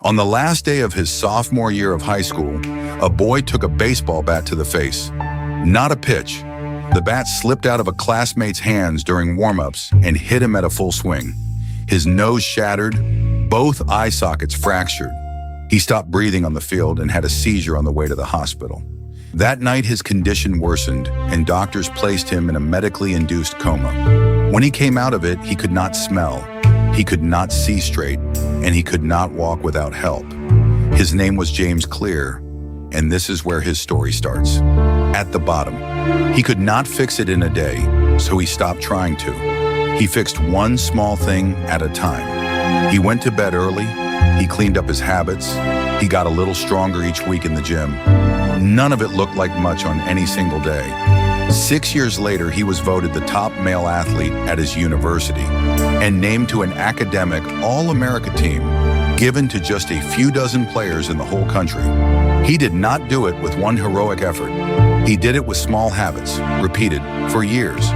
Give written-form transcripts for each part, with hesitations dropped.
On the last day of his sophomore year of high school, a boy took a baseball bat to the face. Not a pitch. The bat slipped out of a classmate's hands during warm-ups and hit him at a full swing. His nose shattered, both eye sockets fractured. He stopped breathing on the field and had a seizure on the way to the hospital. That night, his condition worsened, and doctors placed him in a medically induced coma. When he came out of it, he could not smell, he could not see straight, and he could not walk without help. His name was James Clear, and this is where his story starts. At the bottom, he could not fix it in a day, so he stopped trying to. He fixed one small thing at a time. He went to bed early, he cleaned up his habits, he got a little stronger each week in the gym. None of it looked like much on any single day. 6 years later, he was voted the top male athlete at his university and named to an academic All-America team given to just a few dozen players in the whole country. He did not do it with one heroic effort. He did it with small habits, repeated for years.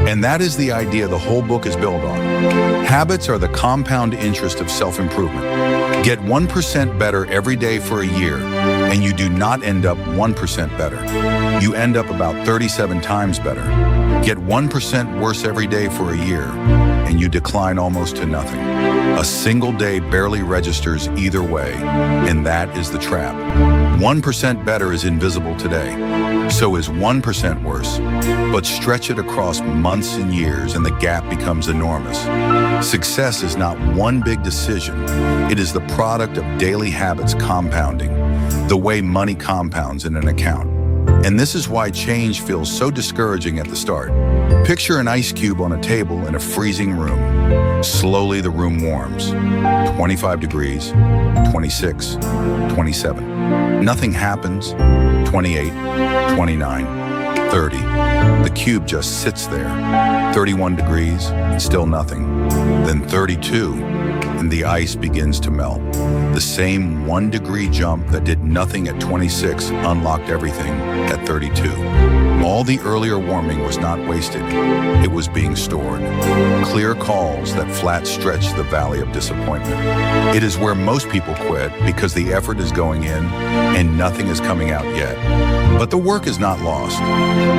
And that is the idea the whole book is built on. Habits are the compound interest of self-improvement. Get 1% better every day for a year, and you do not end up 1% better. You end up about 37 times better. Get 1% worse every day for a year, and you decline almost to nothing. A single day barely registers either way, and that is the trap. 1% better is invisible today. So is 1% worse. But stretch it across months and years, and the gap becomes enormous. Success is not one big decision. It is the product of daily habits compounding, the way money compounds in an account. And this is why change feels so discouraging at the start. Picture an ice cube on a table in a freezing room. Slowly the room warms. 25 degrees, 26, 27. Nothing happens. 28, 29, 30. The cube just sits there. 31 degrees, and still nothing. Then 32, and the ice begins to melt. The same 1 degree jump that did nothing at 26 unlocked everything at 32. All the earlier warming was not wasted. It was being stored. Clear calls that flat stretch the valley of disappointment. It is where most people quit because the effort is going in and nothing is coming out yet. But the work is not lost.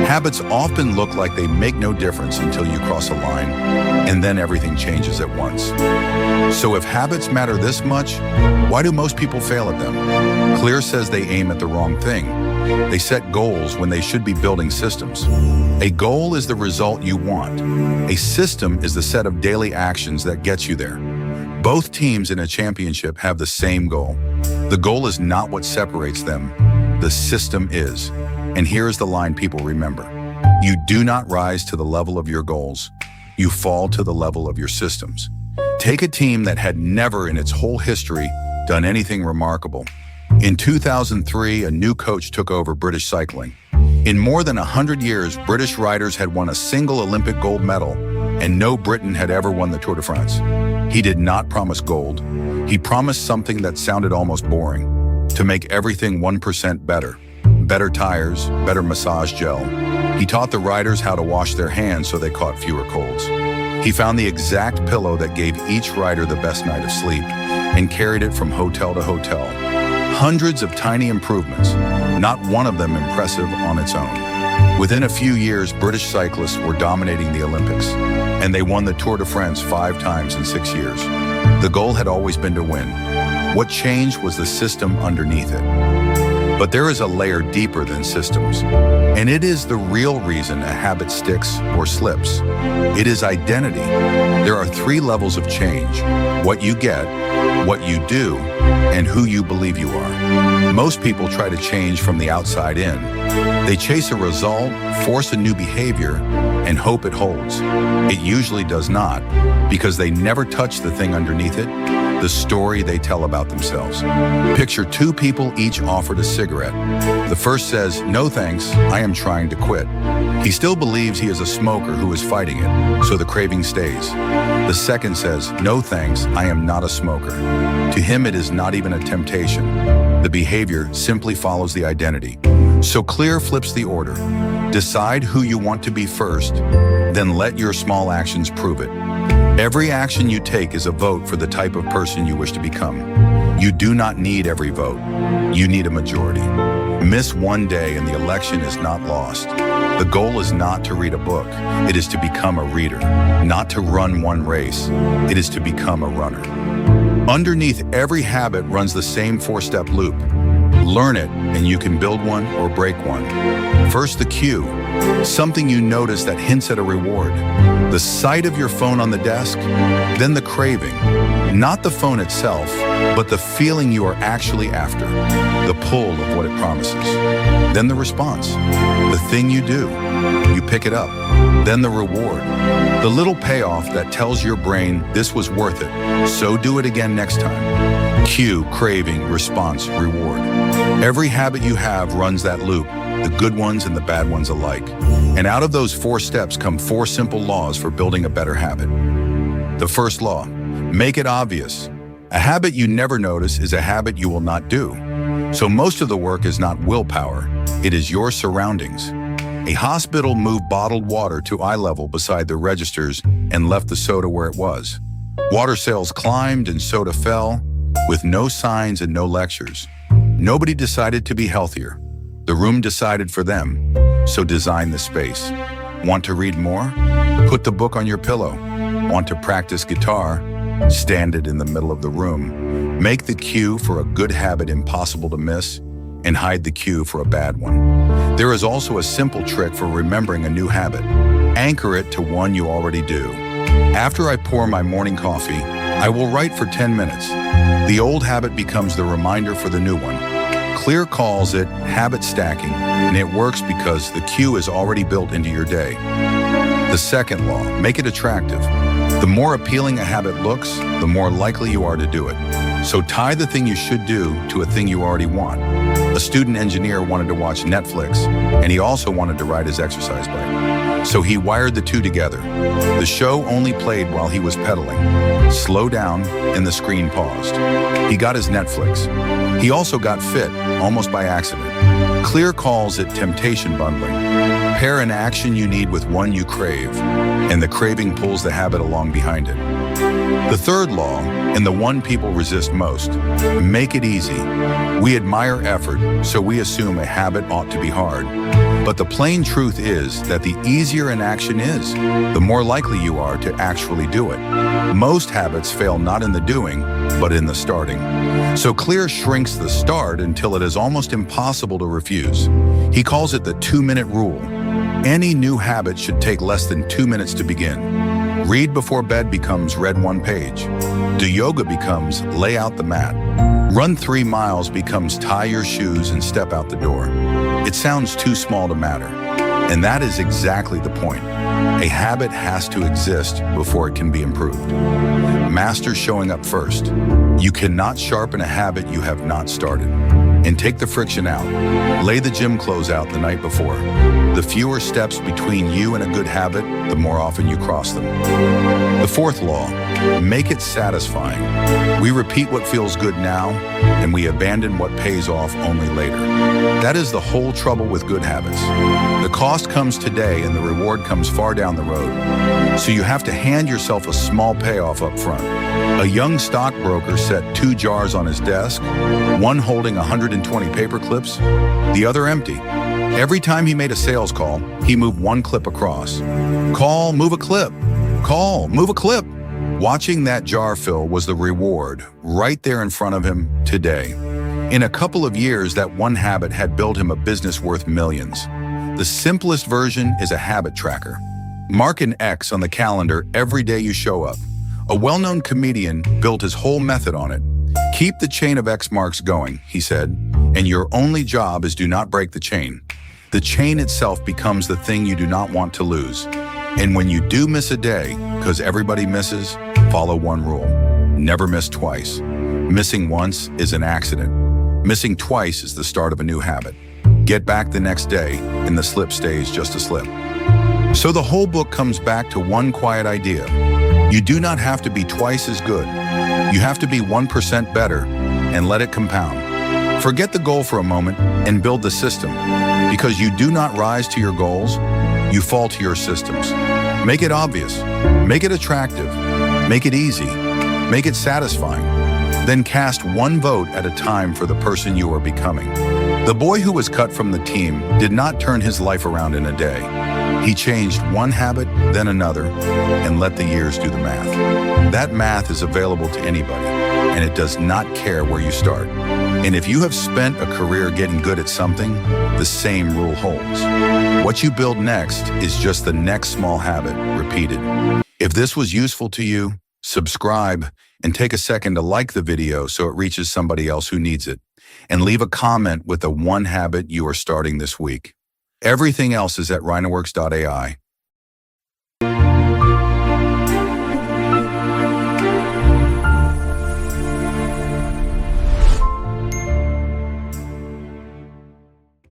Habits often look like they make no difference until you cross a line, and then everything changes at once. So if habits matter this much, why do most people fail at them? Clear says they aim at the wrong thing. They set goals when they should be building systems. A goal is the result you want. A system is the set of daily actions that gets you there. Both teams in a championship have the same goal. The goal is not what separates them. The system is. And here is the line people remember. You do not rise to the level of your goals. You fall to the level of your systems. Take a team that had never in its whole history done anything remarkable. In 2003, a new coach took over British cycling. In more than 100 years, British riders had won a single Olympic gold medal, and no Briton had ever won the Tour de France. He did not promise gold. He promised something that sounded almost boring: to make everything 1% better. Better tires, better massage gel. He taught the riders how to wash their hands so they caught fewer colds. He found the exact pillow that gave each rider the best night of sleep and carried it from hotel to hotel. Hundreds of tiny improvements, not one of them impressive on its own. Within a few years, British cyclists were dominating the Olympics, and they won the Tour de France 5 times in 6 years. The goal had always been to win. What changed was the system underneath it. But there is a layer deeper than systems, and it is the real reason a habit sticks or slips. It is identity. There are 3 levels of change: what you get, what you do, and who you believe you are. Most people try to change from the outside in. They chase a result, force a new behavior, and hope it holds. It usually does not, because they never touch the thing underneath it, the story they tell about themselves. Picture 2 people each offered a cigarette. The first says, "No thanks, I am trying to quit." He still believes he is a smoker who is fighting it, so the craving stays. The second says, "No thanks, I am not a smoker." To him, it is not even a temptation. The behavior simply follows the identity. So Clear flips the order. Decide who you want to be first, then let your small actions prove it. Every action you take is a vote for the type of person you wish to become. You do not need every vote. You need a majority. Miss one day and the election is not lost. The goal is not to read a book. It is to become a reader, not to run one race. It is to become a runner. Underneath every habit runs the same four-step loop. Learn it, and you can build one or break one. First, the cue, something you notice that hints at a reward. The sight of your phone on the desk, then the craving. Not the phone itself, but the feeling you are actually after, the pull of what it promises. Then the response, the thing you do. You pick it up. Then the reward, the little payoff that tells your brain this was worth it, so do it again next time. Cue, craving, response, reward. Every habit you have runs that loop, the good ones and the bad ones alike. And out of those 4 steps come 4 simple laws for building a better habit. The first law, make it obvious. A habit you never notice is a habit you will not do. So most of the work is not willpower, it is your surroundings. A hospital moved bottled water to eye level beside the registers and left the soda where it was. Water sales climbed and soda fell, with no signs and no lectures. Nobody decided to be healthier. The room decided for them, so design the space. Want to read more? Put the book on your pillow. Want to practice guitar? Stand it in the middle of the room. Make the cue for a good habit impossible to miss, and hide the cue for a bad one. There is also a simple trick for remembering a new habit. Anchor it to one you already do. After I pour my morning coffee, I will write for 10 minutes. The old habit becomes the reminder for the new one. Clear calls it habit stacking, and it works because the cue is already built into your day. The second law, make it attractive. The more appealing a habit looks, the more likely you are to do it. So tie the thing you should do to a thing you already want. A student engineer wanted to watch Netflix, and he also wanted to ride his exercise bike. So he wired the two together. The show only played while he was pedaling. Slow down, and the screen paused. He got his Netflix. He also got fit, almost by accident. Clear calls it temptation bundling. Pair an action you need with one you crave, and the craving pulls the habit along behind it. The third law, and the one people resist most, make it easy. We admire effort, so we assume a habit ought to be hard. But the plain truth is that the easier an action is, the more likely you are to actually do it. Most habits fail not in the doing, but in the starting. So Clear shrinks the start until it is almost impossible to refuse. He calls it the 2-minute rule. Any new habit should take less than 2 minutes to begin. Read before bed becomes read 1 page. Do yoga becomes lay out the mat. Run 3 miles becomes tie your shoes and step out the door. It sounds too small to matter. And that is exactly the point. A habit has to exist before it can be improved. Master showing up first. You cannot sharpen a habit you have not started. And take the friction out. Lay the gym clothes out the night before. The fewer steps between you and a good habit, the more often you cross them. The fourth law, make it satisfying. We repeat what feels good now, and we abandon what pays off only later. That is the whole trouble with good habits. The cost comes today and the reward comes far down the road. So you have to hand yourself a small payoff up front. A young stockbroker set 2 jars on his desk, one holding 120 paper clips, the other empty. Every time he made a sales call, he moved 1 clip across. Call, move a clip. Call, move a clip. Watching that jar fill was the reward, right there in front of him today. In a couple of years, that one habit had built him a business worth millions. The simplest version is a habit tracker. Mark an X on the calendar every day you show up. A well-known comedian built his whole method on it. Keep the chain of X marks going, he said, and your only job is do not break the chain. The chain itself becomes the thing you do not want to lose. And when you do miss a day, because everybody misses, follow one rule. Never miss twice. Missing once is an accident. Missing twice is the start of a new habit. Get back the next day, and the slip stays just a slip. So the whole book comes back to one quiet idea. You do not have to be twice as good. You have to be 1% better, and let it compound. Forget the goal for a moment and build the system. Because you do not rise to your goals, you fall to your systems. Make it obvious. Make it attractive. Make it easy. Make it satisfying. Then cast one vote at a time for the person you are becoming. The boy who was cut from the team did not turn his life around in a day. He changed one habit, then another, and let the years do the math. That math is available to anybody, and it does not care where you start. And if you have spent a career getting good at something, the same rule holds. What you build next is just the next small habit repeated. If this was useful to you, subscribe and take a second to like the video so it reaches somebody else who needs it. And leave a comment with the one habit you are starting this week. Everything else is at rhinoworks.ai.